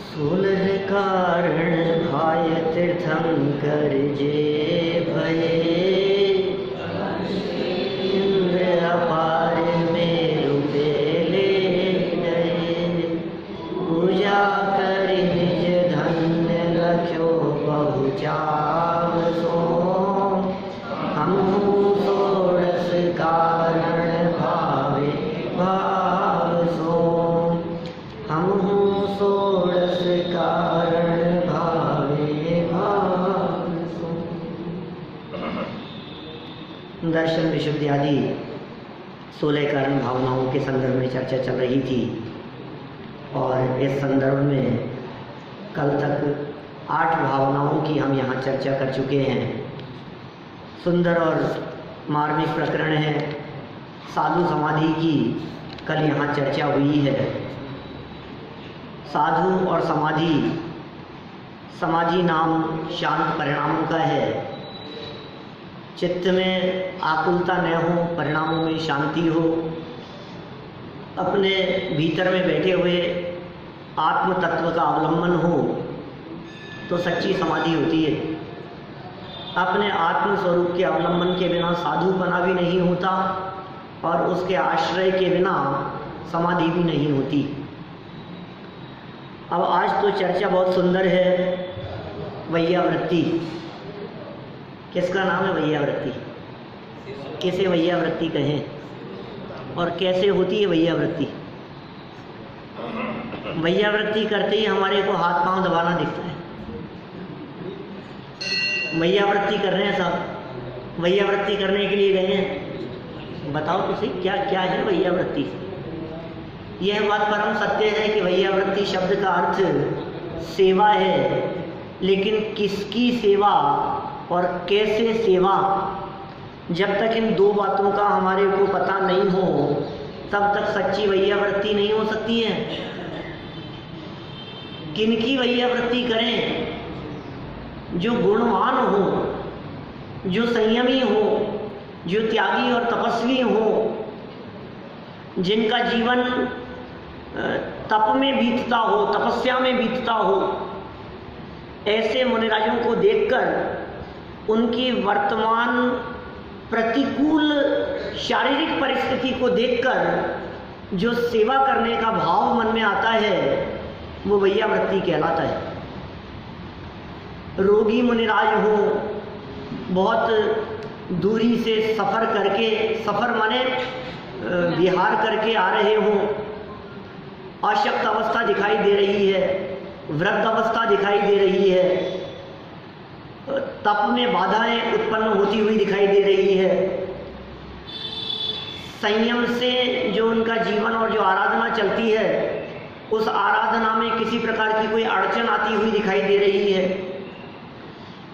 सुलह कारण भाय तीर्थंकर जे भये, इंद्र अपार मेरु बेले गए। पूजा कर निज धन्य लख्यो बहु चावसो, हमहु षोडश कारण भावे भाव सो। हमहु षोडश कारण भावे भाव सो। दर्शन विशुद्धि आदि 16 कारण भावनाओं के संदर्भ में चर्चा चल रही थी और इस संदर्भ में कल तक 8 भावनाओं की हम यहाँ चर्चा कर चुके हैं। सुंदर और मार्मिक प्रकरण है साधु समाधि की, कल यहाँ चर्चा हुई है। साधु और समाधि, समाधि नाम शांत परिणामों का है। चित्त में आकुलता न हो, परिणामों में शांति हो, अपने भीतर में बैठे हुए आत्म तत्व का अवलंबन हो तो सच्ची समाधि होती है। अपने आत्म स्वरूप के अवलंबन के बिना साधुपना भी नहीं होता और उसके आश्रय के बिना समाधि भी नहीं होती। अब आज तो चर्चा बहुत सुंदर है, वैयावृत्ति। किसका नाम है वैयावृत्ति? किसे वैयावृत्ति कहें और कैसे होती है वैयावृत्ति? वैयावृत्ति करते ही हमारे को हाथ पांव दबाना दिखता है। वैयावृत्ति कर रहे हैं साहब, वैयावृत्ति करने के लिए गए हैं। बताओ तो सही क्या क्या है वैयावृत्ति? यह बात परम सत्य है कि वैयावृत्ति शब्द का अर्थ सेवा है, लेकिन किसकी सेवा और कैसे सेवा, जब तक इन दो बातों का हमारे को पता नहीं हो तब तक सच्ची वैयावृत्ति नहीं हो सकती है। किनकी वैयावृत्ति करें? जो गुणवान हो, जो संयमी हो, जो त्यागी और तपस्वी हो, जिनका जीवन तप में बीतता हो, तपस्या में बीतता हो। ऐसे मुनिराजों को देखकर उनकी वर्तमान प्रतिकूल शारीरिक परिस्थिति को देखकर जो सेवा करने का भाव मन में आता है वो वैयावृत्ति कहलाता है। रोगी मुनिराज हो, बहुत दूरी से सफ़र करके, सफ़र माने विहार करके आ रहे हों, अशक्त अवस्था दिखाई दे रही है, वृद्ध अवस्था दिखाई दे रही है, तप में बाधाएं उत्पन्न होती हुई दिखाई दे रही है। संयम से जो उनका जीवन और जो आराधना चलती है, उस आराधना में किसी प्रकार की कोई अड़चन आती हुई दिखाई दे रही है।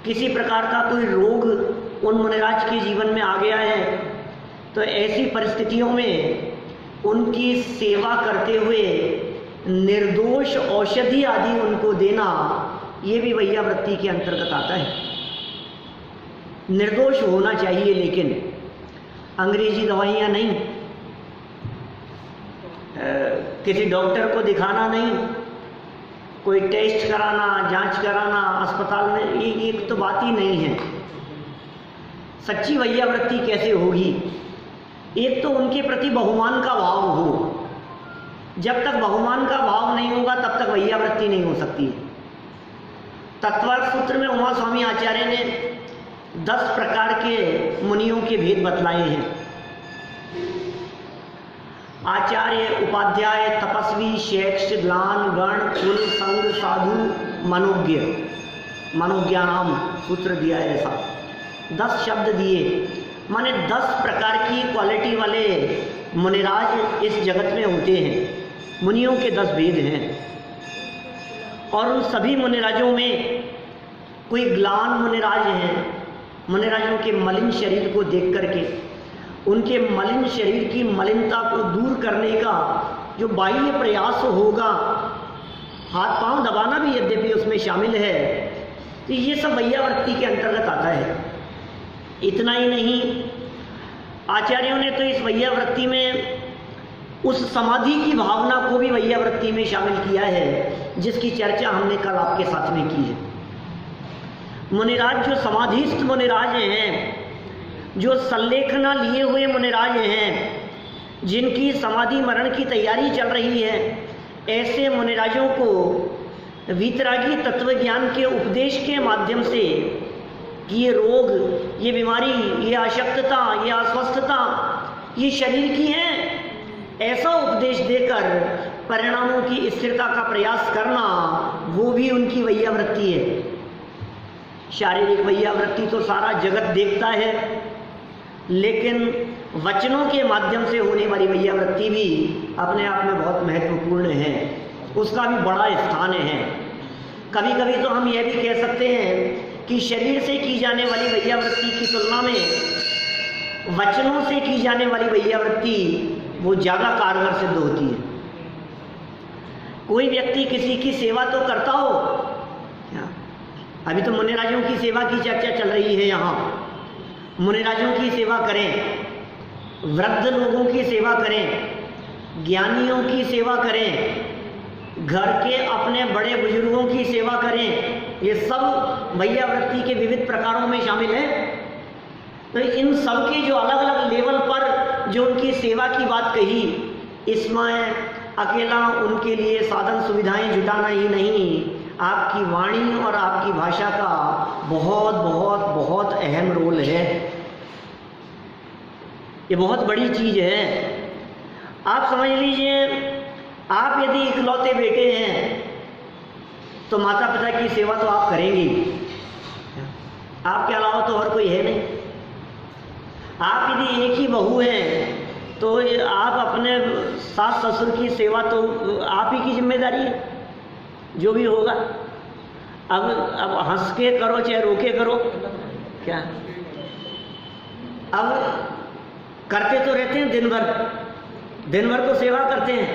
किसी प्रकार का कोई रोग उन मुनिराज के जीवन में आ गया है, तो ऐसी परिस्थितियों में उनकी सेवा करते हुए निर्दोष औषधि आदि उनको देना, ये भी वैयावृत्ति के अंतर्गत आता है। निर्दोष होना चाहिए, लेकिन अंग्रेजी दवाइयाँ नहीं, किसी डॉक्टर को दिखाना नहीं, कोई टेस्ट कराना, जांच कराना अस्पताल में, ये तो बात ही नहीं है। सच्ची वैयावृत्ति कैसे होगी? एक तो उनके प्रति बहुमान का भाव हो। जब तक बहुमान का भाव नहीं होगा तब तक वैयावृत्ति नहीं हो सकती। तत्वार्थ सूत्र में उमा स्वामी आचार्य ने 10 प्रकार के मुनियों के भेद बतलाए हैं। आचार्य, उपाध्याय, तपस्वी, शैक्ष, ग्लान, गण, कुल, संग, साधु, मनोज्ञ, मनोज्ञानाम सूत्र दिया है। ऐसा 10 शब्द दिए, माने 10 प्रकार की क्वालिटी वाले मुनिराज इस जगत में होते हैं। मुनियों के 10 भेद हैं और उन सभी मुनिराजों में कोई ग्लान मुनिराज हैं। मुनिराजों के मलिन शरीर को देख करके, उनके मलिन शरीर की मलिनता को दूर करने का जो बाह्य प्रयास होगा, हाथ पांव दबाना भी यद्यपि उसमें शामिल है, तो ये सब वैयावृत्ति के अंतर्गत आता है। इतना ही नहीं, आचार्यों ने तो इस वैयावृत्ति में उस समाधि की भावना को भी वैयावृत्ति में शामिल किया है, जिसकी चर्चा हमने कल आपके साथ में की है। मुनिराज जो समाधिस्थ मुनिराज हैं, जो संलेखना लिए हुए मुनिराज हैं, जिनकी समाधि मरण की तैयारी चल रही है, ऐसे मुनिराजों को वीतरागी तत्व ज्ञान के उपदेश के माध्यम से कि ये रोग, ये बीमारी, ये अशक्तता, ये अस्वस्थता ये शरीर की है, ऐसा उपदेश देकर परिणामों की स्थिरता का प्रयास करना, वो भी उनकी वैयावृत्ति है। शारीरिक वैयावृत्ति तो सारा जगत देखता है, लेकिन वचनों के माध्यम से होने वाली वैयावृत्ति भी अपने आप में बहुत महत्वपूर्ण है, उसका भी बड़ा स्थान है। कभी कभी तो हम यह भी कह सकते हैं कि शरीर से की जाने वाली वैयावृत्ति की तुलना में वचनों से की जाने वाली वैयावृत्ति वो ज़्यादा कारगर सिद्ध होती है। कोई व्यक्ति किसी की सेवा तो करता हो, अभी तो मुनिराजों की सेवा की चर्चा चल रही है यहाँ, मुनिराजों की सेवा करें, वृद्ध लोगों की सेवा करें, ज्ञानियों की सेवा करें, घर के अपने बड़े बुजुर्गों की सेवा करें, ये सब वैयावृत्ति के विविध प्रकारों में शामिल है। तो इन सब के जो अलग अलग लेवल पर जो उनकी सेवा की बात कही, इसमें अकेला उनके लिए साधन सुविधाएं जुटाना ही नहीं, आपकी वाणी और आपकी भाषा का बहुत बहुत बहुत अहम रोल है। ये बहुत बड़ी चीज़ है। आप समझ लीजिए, आप यदि इकलौते बेटे हैं तो माता पिता की सेवा तो आप करेंगे, आपके अलावा तो और कोई है नहीं। आप यदि एक ही बहू हैं तो आप अपने सास ससुर की सेवा तो आप ही की जिम्मेदारी है, जो भी होगा। अब हंस के करो चाहे रोके करो, क्या अब करते तो रहते हैं दिन भर तो सेवा करते हैं,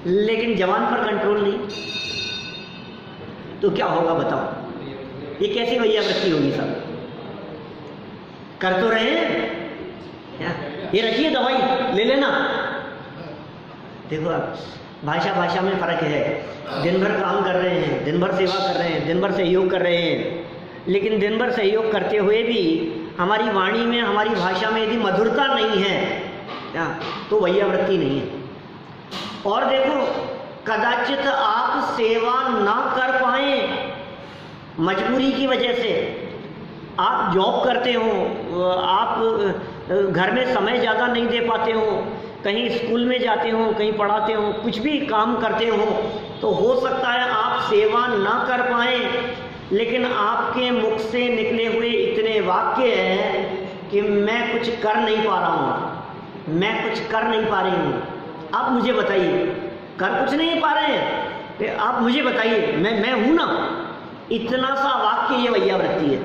लेकिन जवान पर कंट्रोल नहीं, तो क्या होगा बताओ? ये कैसी वैयावृत्ति होगी? सब कर तो रहे हैं, क्या ये रखिए दवाई ले लेना। देखो अब भाषा में फर्क है। दिन भर काम कर रहे हैं, दिन भर सेवा कर रहे हैं, दिन भर सहयोग कर रहे हैं, लेकिन दिन भर सहयोग करते हुए भी हमारी वाणी में, हमारी भाषा में यदि मधुरता नहीं है, क्या तो वैयावृत्ति नहीं है। और देखो, कदाचित आप सेवा ना कर पाए मजबूरी की वजह से, आप जॉब करते हो, आप घर में समय ज़्यादा नहीं दे पाते हो, कहीं स्कूल में जाते हो, कहीं पढ़ाते हो, कुछ भी काम करते हो, तो हो सकता है आप सेवा ना कर पाए, लेकिन आपके मुख से निकले हुए इतने वाक्य हैं कि मैं कुछ कर नहीं पा रहा हूँ, मैं कुछ कर नहीं पा रही हूँ। आप मुझे बताइए, कर कुछ नहीं पा रहे हैं, आप मुझे बताइए, मैं हूँ ना। इतना सा वाक्य ये वैयावृत्ति है,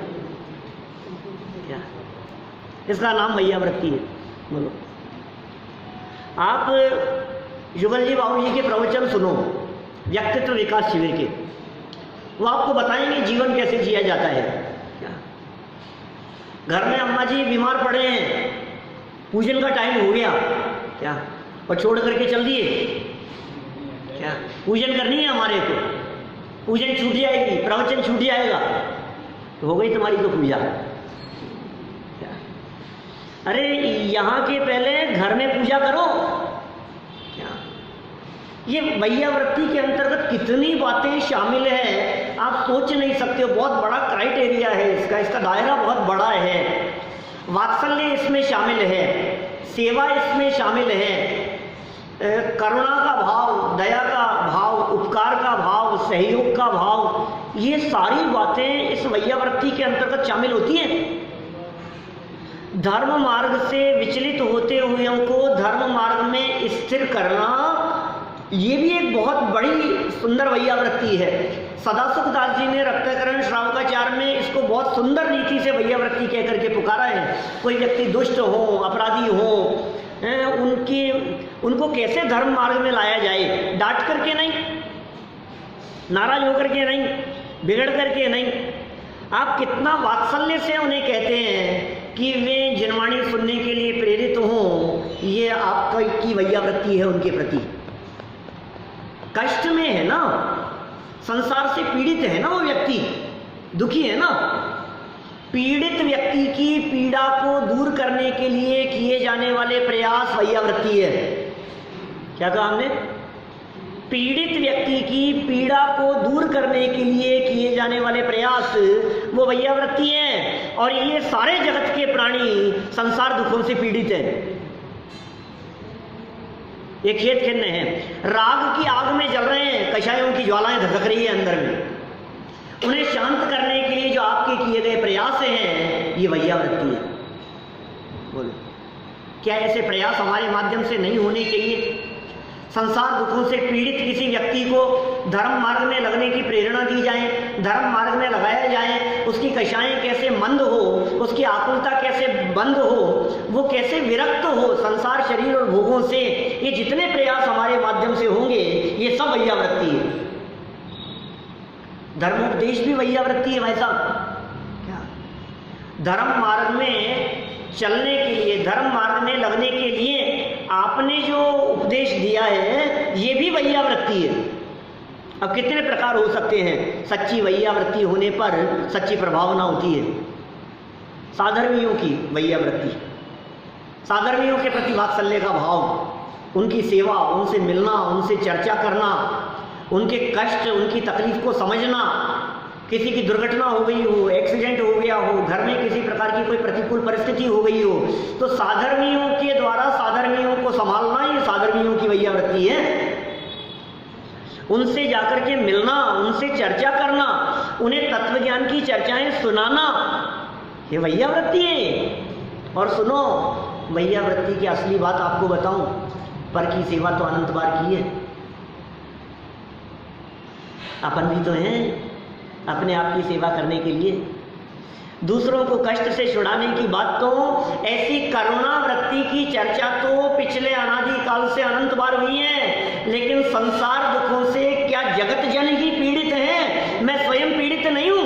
क्या इसका नाम वैयावृत्ति है। बोलो, आप युगल जी बाबू जी के प्रवचन सुनो व्यक्तित्व विकास शिविर के, वो आपको बताएंगे जीवन कैसे जिया जाता है। क्या घर में अम्मा जी बीमार पड़े हैं, पूजन का टाइम हो गया, क्या और छोड़ करके चल दिए, क्या पूजन करनी है हमारे को, पूजन छूट जाएगी, प्रवचन छूट जाएगा, तो हो गई तुम्हारी तो पूजा। अरे यहाँ के पहले घर में पूजा करो। क्या ये वैयावृत्ति के अंतर्गत कितनी बातें शामिल है, आप सोच नहीं सकते हो। बहुत बड़ा क्राइटेरिया है इसका दायरा बहुत बड़ा है। वात्सल्य इसमें शामिल है, सेवा इसमें शामिल है, करुणा का भाव, दया का भाव, उपकार का भाव, सहयोग का भाव, ये सारी बातें इस वैयावृत्ति के अंतर्गत शामिल होती हैं। धर्म मार्ग से विचलित होते हुए को धर्म मार्ग में स्थिर करना, ये भी एक बहुत बड़ी सुंदर वैयावृत्ति है। सदासुख दास जी ने रक्तकरण श्रावकाचार में इसको बहुत सुंदर रीति से वैयावृत्ति कह करके पुकारा है। कोई व्यक्ति दुष्ट हो, अपराधी हो, उनको कैसे धर्म मार्ग में लाया जाए, डांट करके नहीं, नाराज होकर के नहीं, बिगड़ करके नहीं, आप कितना वात्सल्य से उन्हें कहते हैं कि वे जिनवाणी सुनने के लिए प्रेरित हों, ये आपकी वैयावृत्ति है उनके प्रति। कष्ट में है ना, संसार से पीड़ित है ना वो व्यक्ति, दुखी है ना। पीड़ित व्यक्ति की पीड़ा को दूर करने के लिए किए जाने वाले प्रयास वैयावृत्ति है। क्या कहा हमने? पीड़ित व्यक्ति की पीड़ा को दूर करने के लिए किए जाने वाले प्रयास वो वैयावृत्ति है। और ये सारे जगत के प्राणी संसार दुखों से पीड़ित हैं। ये खेत खेलने हैं, राग की आग में जल रहे हैं, कषायों की ज्वालाएं धधक रही है अंदर में। उन्हें शांत करने के लिए जो आपके किए गए प्रयास हैं, ये वैयावृत्ति है। बोलो, क्या ऐसे प्रयास हमारे माध्यम से नहीं होने चाहिए? संसार दुखों से पीड़ित किसी व्यक्ति को धर्म मार्ग में लगने की प्रेरणा दी जाए, धर्म मार्ग में लगाया जाए, उसकी कषाएं कैसे मंद हो, उसकी आकुलता कैसे बंद हो, वो कैसे विरक्त हो संसार शरीर और भोगों से। ये जितने प्रयास हमारे माध्यम से होंगे, ये सब वैयावृत्ति है। धर्मोपदेश भी वैयावृत्ति है भाई साहब। क्या धर्म मार्ग में चलने के लिए, धर्म मार्ग में लगने के लिए आपने जो उपदेश दिया है, ये भी वैयावृत्ति है। अब कितने प्रकार हो सकते हैं? सच्ची वैयावृत्ति होने पर सच्ची प्रभावना होती है। साधर्मियों की वैयावृत्ति, साधर्मियों के प्रति वात्सल्य का भाव, उनकी सेवा, उनसे मिलना, उनसे चर्चा करना, उनके कष्ट, उनकी तकलीफ को समझना। किसी की दुर्घटना हो गई हो, एक्सीडेंट हो गया हो, घर में किसी प्रकार की कोई प्रतिकूल परिस्थिति हो गई हो, तो साधर्मियों के द्वारा साधर्मियों को संभालना, ये साधर्मियों की वैयावृत्ति है। उनसे जाकर के मिलना, उनसे चर्चा करना, उन्हें तत्वज्ञान की चर्चाएं सुनाना, ये वैयावृत्ति है। और सुनो, वैयावृत्ति की असली बात आपको बताऊं, पर की सेवा तो अनंत बार की है। अपन भी तो हैं अपने आप की सेवा करने के लिए। दूसरों को कष्ट से छुड़ाने की बात तो, ऐसी करुणा वृत्ति की चर्चा तो पिछले अनादि काल से अनंत बार हुई है। लेकिन संसार दुखों से क्या जगत जन ही पीड़ित है? मैं स्वयं पीड़ित नहीं हूं।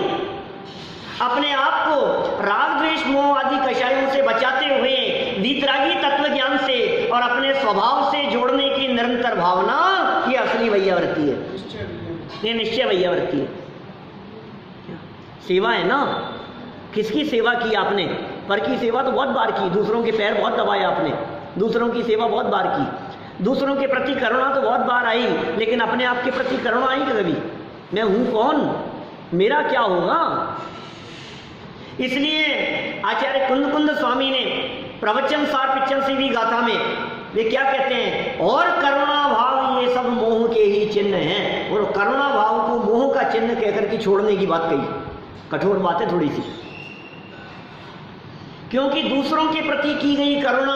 अपने आप को राग द्वेष मोह आदि कषायों से बचाते हुए वीतरागी तत्व ज्ञान से और अपने स्वभाव से जोड़ने की निरंतर भावना, ये असली वैयावृत्ति है। ये निश्चय वैयावृत्ति है। सेवा है ना। किसकी सेवा की आपने? पर की सेवा तो बहुत बार की, दूसरों के पैर बहुत दबाए आपने, दूसरों की सेवा बहुत बार की, दूसरों के प्रति करुणा तो बहुत बार आई, लेकिन अपने आप के प्रति करुणा आई कभी? मैं हूं कौन, मेरा क्या होगा? इसलिए आचार्य कुंद स्वामी ने प्रवचन सार पिक्चर से भी गाथा में वे क्या कहते हैं? और करुणा भाव ये सब मोह के ही चिन्ह हैं। और करुणा भाव को मोह का चिन्ह कहकर के छोड़ने की बात कही। कठोर बात है थोड़ी सी, क्योंकि दूसरों के प्रति की गई करुणा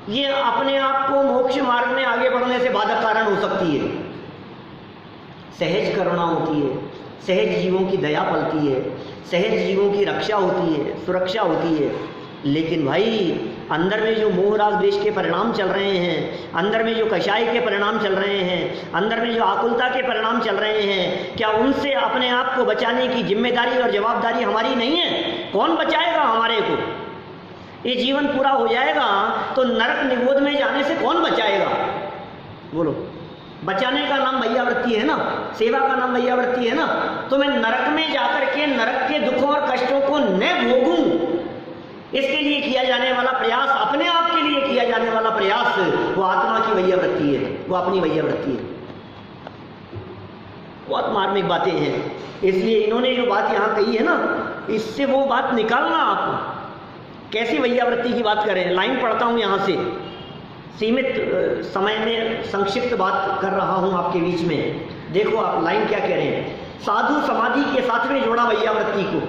ये अपने आप को मोक्ष मार्ग में आगे बढ़ने से बाधक कारण हो सकती है। सहज करुणा होती है, सहज जीवों की दया पलती है, सहज जीवों की रक्षा होती है, सुरक्षा होती है। लेकिन भाई अंदर में जो मोह राग द्वेष के परिणाम चल रहे हैं, अंदर में जो कषाय के परिणाम चल रहे हैं, अंदर में जो आकुलता के परिणाम चल रहे हैं, क्या उनसे अपने आप को बचाने की जिम्मेदारी और जवाबदारी हमारी नहीं है? कौन बचाएगा हमारे को? ये जीवन पूरा हो जाएगा तो नरक निगोद में जाने से कौन बचाएगा? बोलो। बचाने का नाम वैयावृत्ति है ना, सेवा का नाम वैयावृत्ति है ना। तो मैं नरक में जाकर के नरक के दुखों और कष्टों को न भोगूं, इसके लिए किया जाने वाला प्रयास, अपने आप के लिए किया जाने वाला प्रयास, वो आत्मा की वैयावृत्ति है, वो अपनी वैयावृत्ति है। बहुत मार्मिक बातें हैं। इसलिए इन्होंने जो बात यहाँ कही है ना, इससे वो बात निकालना। आप कैसी वैयावृत्ति की बात करें? लाइन पढ़ता हूँ यहाँ से, सीमित समय में संक्षिप्त बात कर रहा हूँ आपके बीच में। देखो आप लाइन क्या कह रहे हैं। साधु समाधि के साथ में जोड़ा वैयावृत्ति को।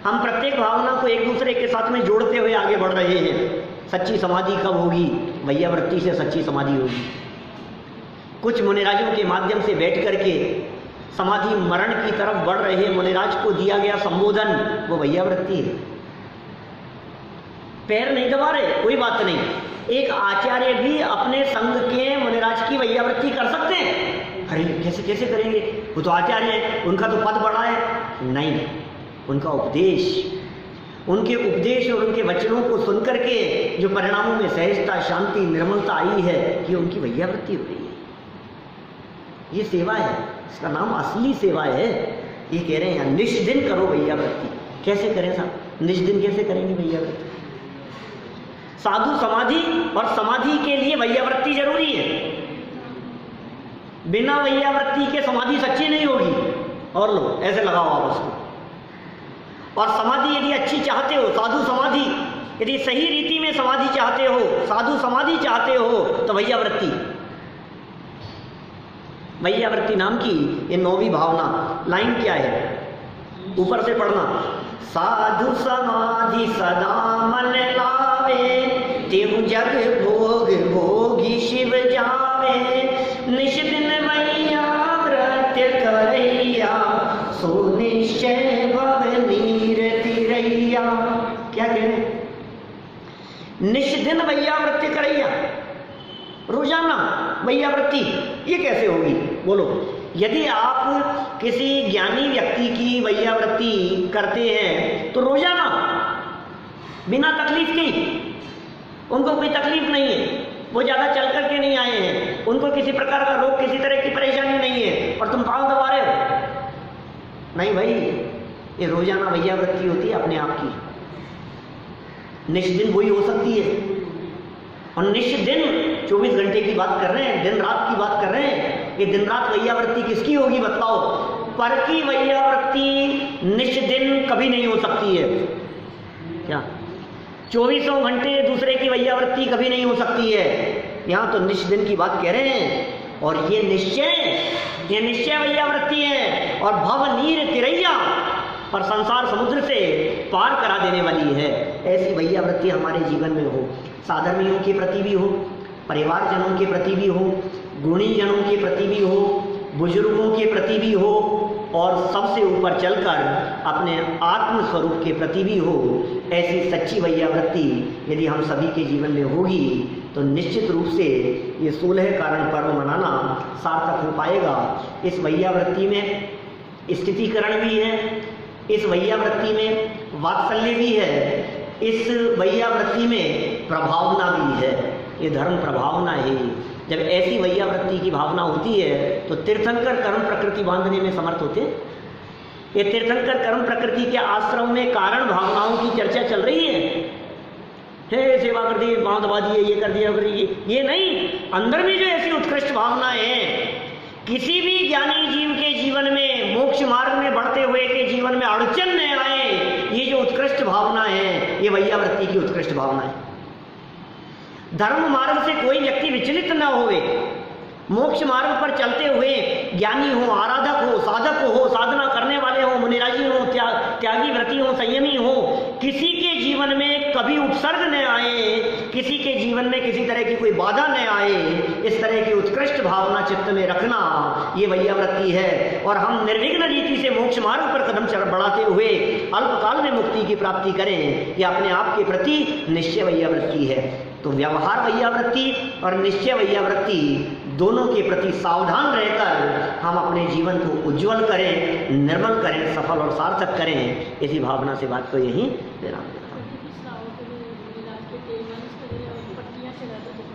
हम प्रत्येक भावना को एक दूसरे के साथ में जोड़ते हुए आगे बढ़ रहे हैं। सच्ची समाधि कब होगी? वैयावृत्ति से सच्ची समाधि होगी। कुछ मुनिराजों के माध्यम से बैठ करके समाधि मरण की तरफ बढ़ रहे मुनिराज को दिया गया संबोधन, वो वैयावृत्ति है। पैर नहीं दबा रहे, कोई बात नहीं। एक आचार्य भी अपने संघ के मुनिराज की वैयावृत्ति कर सकते हैं। अरे कैसे कैसे करेंगे? वो तो आचार्य है, उनका तो पद बड़ा है। नहीं, उनका उपदेश, उनके उपदेश और उनके वचनों को सुनकर के जो परिणामों में सहजता, शांति, निर्मलता आई है, ये उनकी वैयावृत्ति हो रही है। ये सेवा है, इसका नाम असली सेवा है। ये कह रहे हैं निष्दिन करो वैयावृत्ति। कैसे करें साहब? निष्दिन कैसे करेंगे वैयावृत्ति? साधु समाधि, और समाधि के लिए वैयावृत्ति जरूरी है। बिना वैयावृत्ति के समाधि सच्ची नहीं होगी। और लो ऐसे लगाओ आप उसको। और समाधि यदि अच्छी चाहते हो, साधु समाधि, यदि सही रीति में समाधि चाहते हो, साधु समाधि चाहते हो, तो वैयावृत्ति, वैयावृत्ति नाम की ये 9वीं भावना। लाइन क्या है? ऊपर से पढ़ना। साधु समाधि सदा मन लावे, तेहु जग भोग भोगी शिव जावे, निश दिन वैयावृत्ति करैया, सो निश्चय भव नीर तिरैया। क्या कह रहे? निष्दिन वैयावृत्ति करैया, रोजाना वैयावृत्ति। ये कैसे होगी बोलो? यदि आप किसी ज्ञानी व्यक्ति की वैयावृत्ति करते हैं तो रोजाना, बिना तकलीफ के, उनको कोई तकलीफ नहीं है, वो ज्यादा चल करके नहीं आए हैं, उनको किसी प्रकार का रोग, किसी तरह की परेशानी नहीं है, और तुम पाँव दबा रहे हो? नहीं भाई, ये रोजाना वैयावृत्ति होती है अपने आप की। निष्दिन वही हो सकती है। और निष्दिन 24 घंटे की बात कर रहे हैं, दिन रात की बात कर रहे हैं। ये दिन रात वैयावृत्ति किसकी होगी बताओ? पर की वैयावृत्ति निष्दिन कभी नहीं हो सकती है। क्या 24 घंटे दूसरे की वैयावृत्ति कभी नहीं हो सकती है? यहाँ तो निष्दिन की बात कह रहे हैं। और ये निश्चय वैयावृत्ति है। और भव नीर तिरैया, पर संसार समुद्र से पार करा देने वाली है। ऐसी वैयावृत्ति हमारे जीवन में हो, साधर्मियों के प्रति भी हो, परिवारजनों के प्रति भी हो, गुणीजनों के प्रति भी हो, बुजुर्गों के प्रति भी हो, और सबसे ऊपर चलकर अपने आत्म स्वरूप के प्रति भी हो। ऐसी सच्ची वैयावृत्ति यदि हम सभी के जीवन में होगी तो निश्चित रूप से ये 16 कारण पर्व मनाना सार्थक हो पाएगा। इस वैयावृत्ति में स्थितिकरण भी है, इस वैयावृत्ति में वात्सल्य भी है, इस वैयावृत्ति में प्रभावना भी है। ये धर्म प्रभावना है। जब ऐसी वैयावृत्ति की भावना होती है तो तीर्थंकर कर्म प्रकृति बांधने में समर्थ होते। ये तीर्थंकर कर्म प्रकृति के आश्रम में कारण भावनाओं की चर्चा चल रही है। हे सेवा कर दी, पाँव दबा दिए, ये कर दिया, ये नहीं। अंदर में जो ऐसी उत्कृष्ट भावना है, किसी भी ज्ञानी जीव के जीवन में, मोक्ष मार्ग में बढ़ते हुए के जीवन में अड़चन न आए, ये जो उत्कृष्ट भावना है, ये वैयावृत्ति की उत्कृष्ट भावना है। धर्म मार्ग से कोई व्यक्ति विचलित न होवे, मोक्ष मार्ग पर चलते हुए ज्ञानी हो, आराधक हो, साधक हो, साधना करने वाले हो, मुनिराजी हो, त्यागी व्रती हो, संयमी हो, किसी के जीवन में कभी उपसर्ग न आए, किसी के जीवन में किसी तरह की कोई बाधा न आए, इस तरह की उत्कृष्ट भावना चित्त में रखना, ये वैयावृत्ति है। और हम निर्विघ्न रीति से मोक्ष मार्ग पर कदम बढ़ाते हुए अल्पकाल में मुक्ति की प्राप्ति करें, ये अपने आप के प्रति निश्चय वैयावृत्ति है। तो व्यवहार वैयावृत्ति और निश्चय वैयावृत्ति दोनों के प्रति सावधान रहकर हम अपने जीवन को उज्जवल करें, निर्मल करें, सफल और सार्थक करें। इसी भावना से बात को यहीं विराम देता हूं।